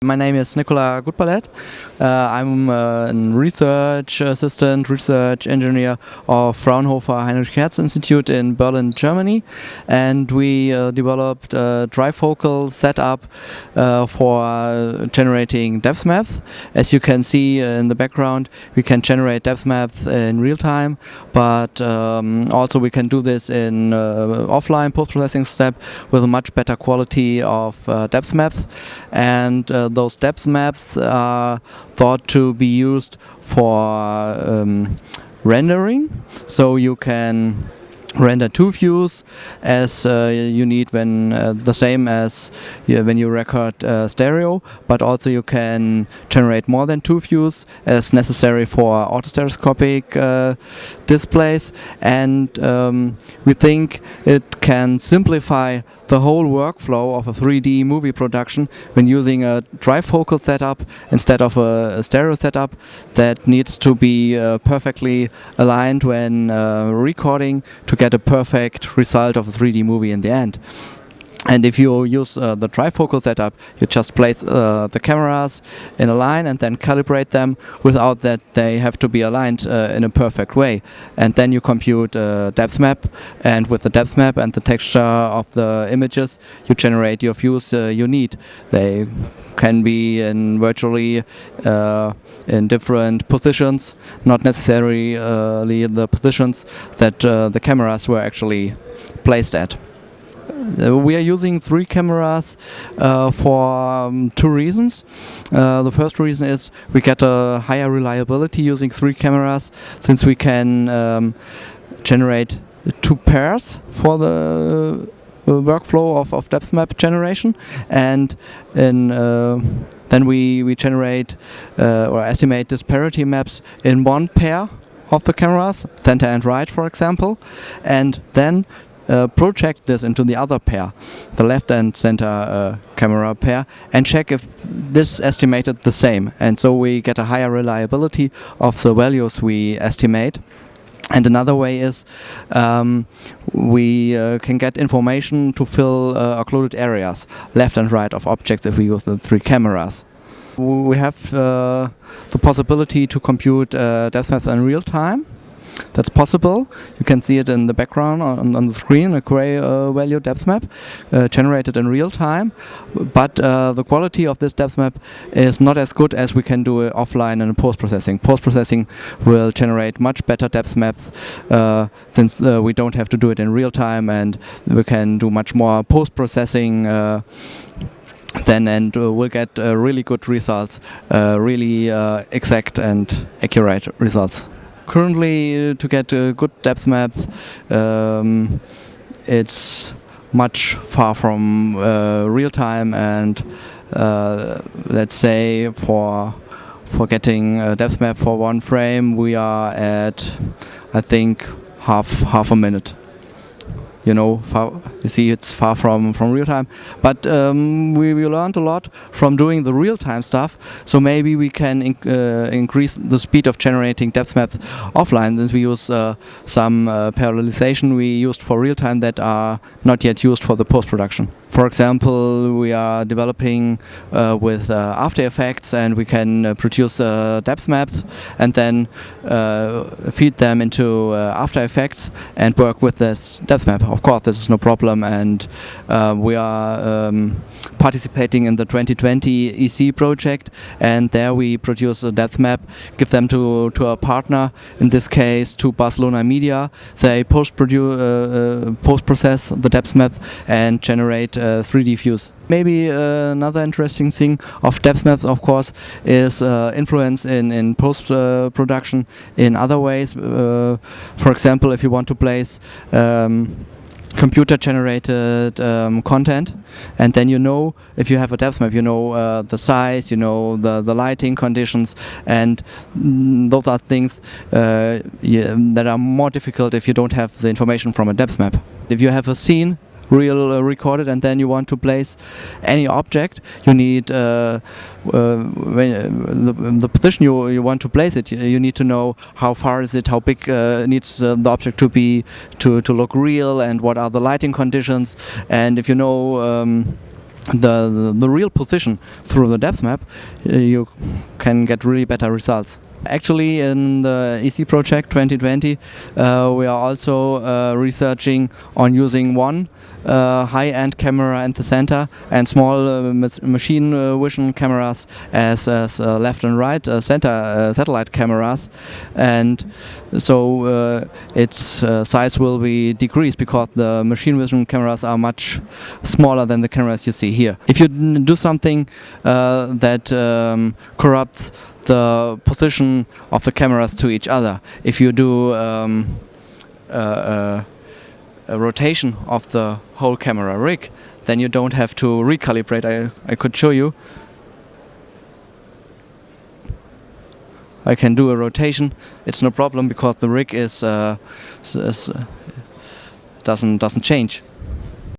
My name is Nicola Gutballet. I'm a research assistant, research engineer of Fraunhofer Institut in Berlin, Germany, and we developed a trifocal setup for generating depth maps. As you can see in the background, we can generate depth maps in real time, but also we can do this in offline post-processing step with a much better quality of depth maps, and those depth maps are thought to be used for rendering, so you can render two views as you need when the same as when you record stereo, but also you can generate more than two views as necessary for autostereoscopic displays, and we think it can simplify the whole workflow of a 3D movie production when using a trifocal setup instead of a stereo setup that needs to be perfectly aligned when recording to get a perfect result of a 3D movie in the end. And if you use the trifocal setup, you just place the cameras in a line and then calibrate them without that they have to be aligned in a perfect way. And then you compute a depth map, and with the depth map and the texture of the images, you generate your views you need. They can be in virtually in different positions, not necessarily the positions that the cameras were actually placed at. We are using three cameras for two reasons. The first reason is we get a higher reliability using three cameras, since we can generate two pairs for the workflow of depth map generation, and then we generate or estimate disparity maps in one pair of the cameras, center and right for example, and then project this into the other pair, the left and center camera pair, and check if this estimated the same, and so we get a higher reliability of the values we estimate. And another way is we can get information to fill occluded areas, left and right of objects, if we use the three cameras. We have the possibility to compute depth maps in real time. That's possible. You can see it in the background on the screen, a gray value depth map generated in real time. But the quality of this depth map is not as good as we can do it offline in post-processing. Post-processing will generate much better depth maps since we don't have to do it in real time, and we can do much more post-processing then, and we'll get really good results, really exact and accurate results. Currently, to get good depth maps, it's much far from real time, and let's say for getting a depth map for one frame, we are at, I think, half a minute. You know, you see, it's far from real time, but we learned a lot from doing the real time stuff, so maybe we can increase the speed of generating depth maps offline, since we use some parallelization we used for real time that are not yet used for the post-production. For example, we are developing with After Effects, and we can produce depth maps and then feed them into After Effects and work with this depth map. Of course, this is no problem, and we are participating in the 2020 EC project, and there we produce a depth map, give them to a partner, in this case to Barcelona Media. They post-process the depth maps and generate 3D views. Maybe another interesting thing of depth maps, of course, is influence in post-production in other ways. For example, if you want to place computer-generated content, and then you know, if you have a depth map, you know the size, you know the lighting conditions, and those are things that are more difficult if you don't have the information from a depth map. If you have a scene real recorded, and then you want to place any object, you need the position you want to place it. You need to know how far is it, how big needs the object to be to look real, and what are the lighting conditions. And if you know the real position through the depth map, you can get really better results. Actually, in the EC project 2020, we are also researching on using one high-end camera in the center and small machine vision cameras as left and right center satellite cameras, and so its size will be decreased because the machine vision cameras are much smaller than the cameras you see here. If you do something that corrupts the position of the cameras to each other, if you do a rotation of the whole camera rig, then you don't have to recalibrate. I could show you. I can do a rotation. It's no problem because the rig is doesn't change.